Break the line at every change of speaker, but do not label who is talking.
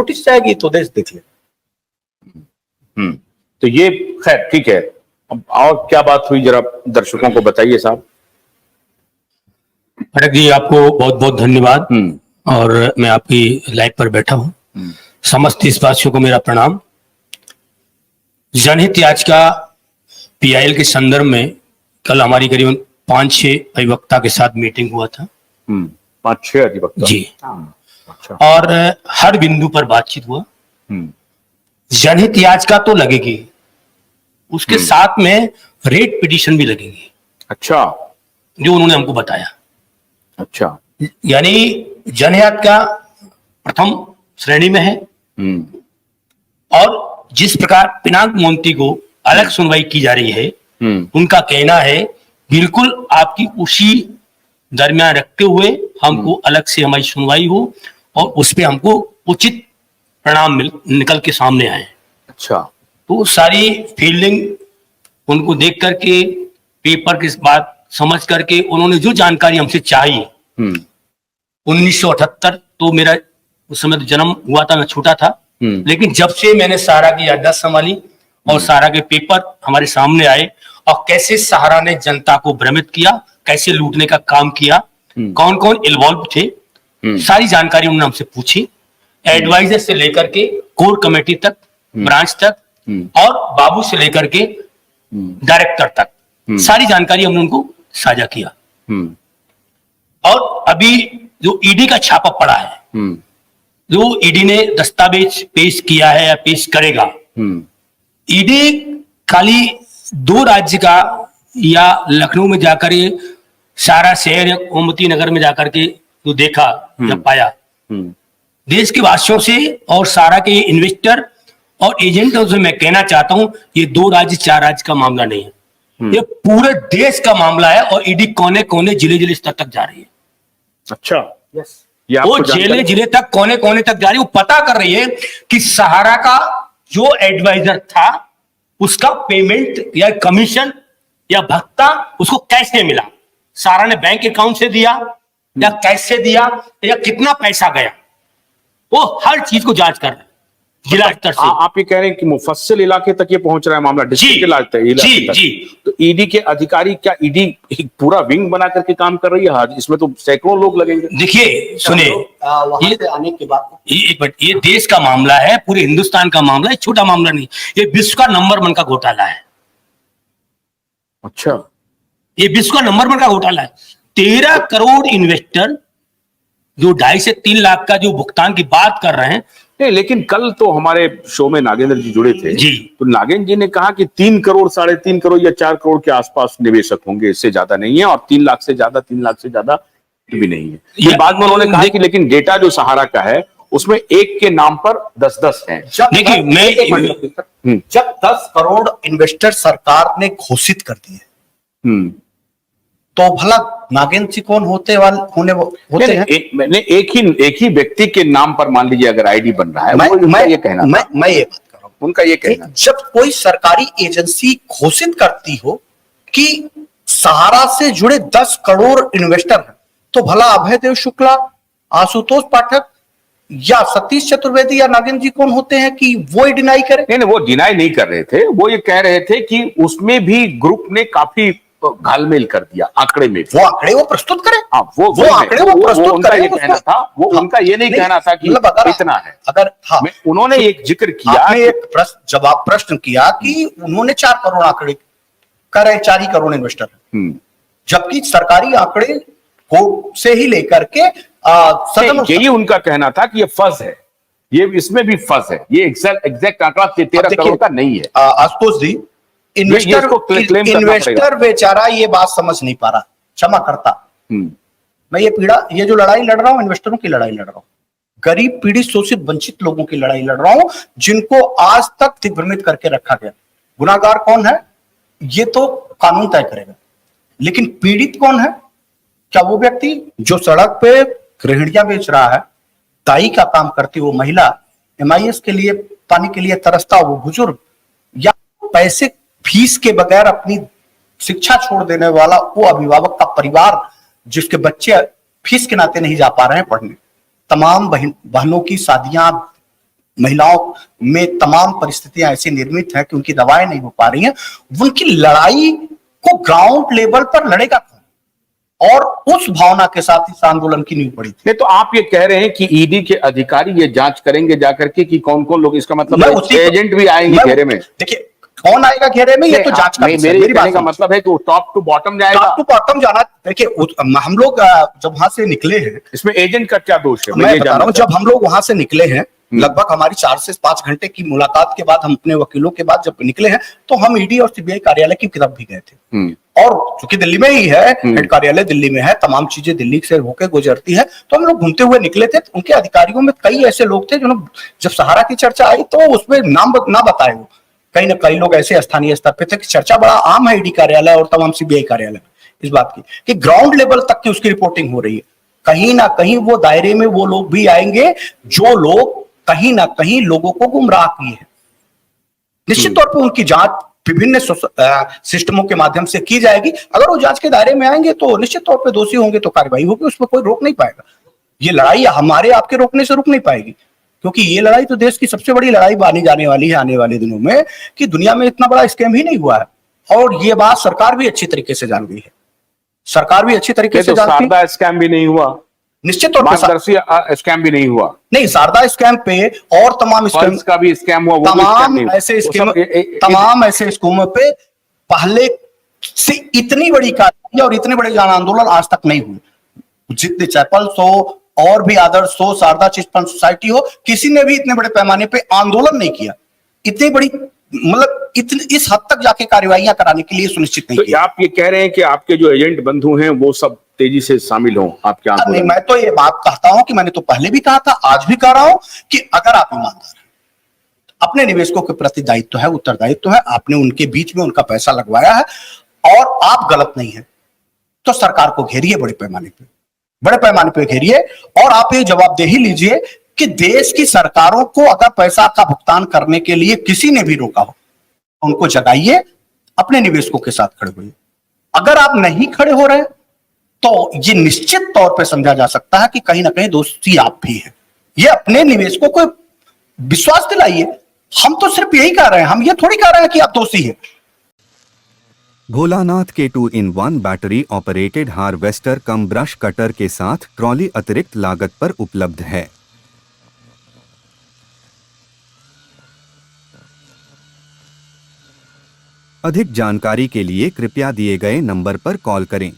Notice जाएगी तो देश देख ले।
तो ये खैर ठीक है। अब और क्या बात हुई जरा दर्शकों को बताइए साहब।
खड़क जी, आपको बहुत बहुत धन्यवाद। और मैं आपकी लाइव पर बैठा हूं। समस्त देशवासियों को मेरा प्रणाम। जनहित याचिका पीआईएल के संदर्भ में कल हमारी करीबन 5-6 अधिवक्ता के साथ मीटिंग हुआ था।
5-6 अधिवक्ता
जी।
अच्छा।
और हर बिंदु पर बातचीत हुआ। जनहित याचिका तो लगेगी, उसके साथ में रेट पिटीशन भी लगेगी।
अच्छा।
जो उन्होंने हमको बताया।
अच्छा।
यानी जनहित का प्रथम श्रेणी में है। और जिस प्रकार पिनाक मोहंती को अलग सुनवाई की जा रही है, उनका कहना है बिल्कुल आपकी उसी दरमियान रखते हुए हमको अलग से हमारी सुनवाई हो और उस पर हमको उचित परिणाम निकल के सामने आए।
अच्छा।
तो सारी फील्डिंग उनको देख करके, पेपर की बात समझ करके, उन्होंने जो जानकारी हमसे चाहिए। 1978 तो मेरा उस समय तो जन्म हुआ था, मैं छोटा था, लेकिन जब से मैंने सहारा की याददाश्त संभाली और सहारा के पेपर हमारे सामने आए और कैसे सहारा ने जनता को भ्रमित किया, कैसे लूटने का काम किया, कौन कौन इन्वॉल्व थे, सारी जानकारी उन्होंने हमसे पूछी। एडवाइजर से लेकर के कोर कमेटी तक, ब्रांच तक और बाबू से लेकर के डायरेक्टर तक सारी जानकारी हमने उनको साझा किया। और अभी जो ईडी का छापा पड़ा है, जो ईडी ने दस्तावेज पेश किया है या पेश करेगा, ईडी खाली 2 राज्य का या लखनऊ में जाकर सारा शहर या गोमती नगर में जाकर के जो देखा या पाया, देश के वासियों से और सारा के इन्वेस्टर और एजेंटों से मैं कहना चाहता हूं, ये 2 राज्य 4 राज्य का मामला नहीं है, ये पूरे देश का मामला है। और ईडी कोने कोने जिले स्तर तक जा रही है।
अच्छा।
यस।
वो जिले तक, कोने कोने तक जा रही है। वो पता कर रही है कि सहारा का जो एडवाइजर था उसका पेमेंट या कमीशन या भत्ता उसको कैसे मिला, सहारा ने बैंक अकाउंट से दिया या कैसे दिया या कितना पैसा गया, वो हर चीज को जांच कर रहे हैं जिला स्तर से।
आप ये कह रहे हैं कि मुफस्सिल इलाके तक ये पहुंच रहा है मामला, डिस्ट्रिक्ट इलाके तक।
जी।
तो ईडी के अधिकारी, क्या ईडी एक पूरा विंग बना करके काम कर रही है? इसमें तो सैकड़ों लोग लगेंगे।
देखिए सुने,
ये आने के बाद
ये देश का मामला है, पूरे हिंदुस्तान का मामला है, छोटा मामला नहीं। ये विश्व का नंबर 1 का घोटाला है।
अच्छा।
ये विश्व का नंबर 1 का घोटाला है। 13 करोड़ इन्वेस्टर जो 2.5 से 3 लाख का जो भुगतान की बात कर रहे हैं।
नहीं, लेकिन कल तो हमारे शो में नागेंद्र जी जुड़े थे
जी।
तो नागेंद्र जी ने कहा कि 3 करोड़, 3.5 करोड़ या 4 करोड़ के आसपास निवेशक होंगे, इससे ज्यादा नहीं है। और 3 लाख से ज्यादा भी नहीं है। ये बाद में उन्होंने कहा कि लेकिन डेटा जो सहारा का है उसमें एक के नाम पर 10-10 हैं।
देखिए मैं
जब 10 करोड़ इन्वेस्टर सरकार ने घोषित कर दिए, तो भला नागेंद्र जी कौन होते हैं?
एक ही व्यक्ति के नाम पर मान लीजिए अगर आईडी बन रहा है।
मैं ये बात कर रहा हूं,
उनका ये कहना,
जब कोई सरकारी एजेंसी घोषित करती हो कि सहारा से जुड़े 10 करोड़ इन्वेस्टर हैं, तो भला अभयदेव शुक्ला, आशुतोष पाठक या सतीश चतुर्वेदी या नागेंद्र जी कौन होते हैं कि वो डिनाई करें?
नहीं, वो डिनाई नहीं कर रहे थे। वो ये कह रहे थे कि उसमें भी ग्रुप ने काफी घालमेल कर दिया आंकड़े में।
वो आंकड़े वो प्रस्तुत करें।
हाँ, वो आंकड़े वो प्रस्तुत करें। ये कहना था, वो उनका ये नहीं कहना था कि इतना है।
अगर
उन्होंने एक जिक्र किया,
आपने एक जवाब प्रश्न किया कि उन्होंने 4 करोड़ आंकड़े कर रहे, 4 ही करोड़ इन्वेस्टर, जबकि सरकारी आंकड़े कोर्ट से ही लेकर के
यही उनका कहना था कि ये फर्ज है, ये इसमें भी फर्ज है। ये एग्जैक्ट आंकड़ा 13 करोड़ का नहीं है।
आशुतोष जी, इन्वेस्टर बेचारा ये बात समझ नहीं पा रहा, क्षमा करता। मैं ये जो लड़ाई लड़ रहा हूं, इन्वेस्टरों की लड़ाई लड़ रहा हूं, गरीब पीड़ित शोषित वंचित लोगों की लड़ाई लड़ रहा हूं, जिनको आज तक दिग्भ्रमित करके रखा गया। गुनाहगार कौन है ये तो कानून तय करेगा, लेकिन पीड़ित कौन है? क्या वो व्यक्ति जो सड़क पे गृहिणियां बेच रहा है, दाई का काम करती वो महिला, MIS के लिए पानी के लिए तरसता वो बुजुर्ग, या पैसे फीस के बगैर अपनी शिक्षा छोड़ देने वाला वो अभिभावक का परिवार जिसके बच्चे फीस के नाते नहीं जा पा रहे हैं पढ़ने, तमाम बहनों की शादियां महिलाओं में तमाम परिस्थितियां ऐसी निर्मित है कि उनकी दवाएं नहीं हो पा रही हैं, उनकी लड़ाई को ग्राउंड लेवल पर लड़ेगा कौन? और उस भावना के साथ इस आंदोलन की नींव पड़ी थी।
नहीं, तो आप ये कह रहे हैं कि ईडी के अधिकारी ये जांच करेंगे जाकर के कि कौन कौन लोग, इसका मतलब एजेंट भी आएंगे घेरे में?
देखिए, कौन आएगा घेरे में, ये तो जांच का विषय है।
मेरे कहने का मतलब है कि वो टॉप टू बॉटम जाएगा।
टॉप टू बॉटम जाना, देखिए हम लोग जब वहां से निकले हैं,
इसमें एजेंट का क्या दोष है?
मैं बता रहा हूं, जब हम लोग वहां से निकले हैं, लगभग हमारी 4 से 5 घंटे की मुलाकात के बाद हम अपने वकीलों के बाद जब निकले हैं, तो हम ईडी और सीबीआई कार्यालय की तरफ भी गए थे। और चूंकि दिल्ली में ही है, हेड कार्यालय दिल्ली में है, तमाम चीजें दिल्ली से होकर गुजरती है, तो हम लोग घूमते हुए निकले थे। उनके अधिकारियों में कई ऐसे लोग थे जो, जब सहारा की चर्चा आई तो उसमें नाम ना बताए वो, कहीं ना कई लोग ऐसे स्थानीय स्तर पे थे कि चर्चा बड़ा आम है ईडी कार्यालय और तमाम सीबीआई कार्यालय में इस बात की कि ग्राउंड लेवल तक की उसकी रिपोर्टिंग हो रही है। कहीं ना कहीं वो दायरे में वो लोग भी आएंगे जो लोग कहीं ना कहीं लोगों को गुमराह किए हैं। निश्चित तौर पर उनकी जांच विभिन्न सिस्टमों के माध्यम से की जाएगी। अगर वो जांच के दायरे में आएंगे तो निश्चित तौर पर दोषी होंगे तो कार्रवाई होगी, उसमें कोई रोक नहीं पाएगा। ये लड़ाई हमारे आपके रोकने से रुक नहीं पाएगी, क्योंकि ये लड़ाई तो देश की सबसे बड़ी लड़ाई मानी जाने वाली है आने वाले दिनों में, कि दुनिया में इतना बड़ा स्कैम ही नहीं हुआ है। और ये बात सरकार भी अच्छी तरीके से जान गई है। सरकार भी अच्छी तरीके से जानती है।
शारदा स्कैम भी नहीं हुआ,
निश्चित तौर पर
स्कैम भी नहीं हुआ।
नहीं, शारदा स्कैम पे और तमाम स्कैम
का भी स्कैम हुआ,
तमाम ऐसे स्कीमों पे पहले से इतनी बड़ी कार्रवाई और इतने बड़े जन आंदोलन आज तक नहीं हुए। जितने चैपल्स हो और भी आदर्श हो, शारदा चिट फंड सोसाइटी हो, किसी ने भी इतने बड़े पैमाने पे आंदोलन नहीं किया, इतनी बड़ी मतलब इस हद तक जाके कार्रवाइयां कराने के लिए सुनिश्चित नहीं किया।
आप ये कह रहे हैं कि आपके जो एजेंट बंधु हैं वो सब तेजी से शामिल हों आपके आंदोलन?
नहीं, मैं तो ये बात कहता हूं कि मैंने तो पहले भी कहा था, आज भी कह रहा हूं कि अगर आप ईमानदार हैं, अपने निवेशकों के प्रति दायित्व है, उत्तरदायित्व है, आपने उनके बीच में उनका पैसा लगवाया है और आप गलत नहीं है, तो सरकार को घेरिए, बड़े पैमाने पे घेरिए और आप ये जवाबदेही लीजिए कि देश की सरकारों को अगर पैसा का भुगतान करने के लिए किसी ने भी रोका हो, उनको जगाइए, अपने निवेशकों के साथ खड़े होइए। अगर आप नहीं खड़े हो रहे तो ये निश्चित तौर पे समझा जा सकता है कि कहीं ना कहीं दोषी आप भी हैं। ये अपने निवेशकों को विश्वास दिलाइए। हम तो सिर्फ यही कह रहे हैं, हम ये थोड़ी कह रहे हैं कि आप दोषी हैं।
भोलानाथ के 2-in-1 बैटरी ऑपरेटेड हार्वेस्टर कम ब्रश कटर के साथ ट्रॉली अतिरिक्त लागत पर उपलब्ध है। अधिक जानकारी के लिए कृपया दिए गए नंबर पर कॉल करें।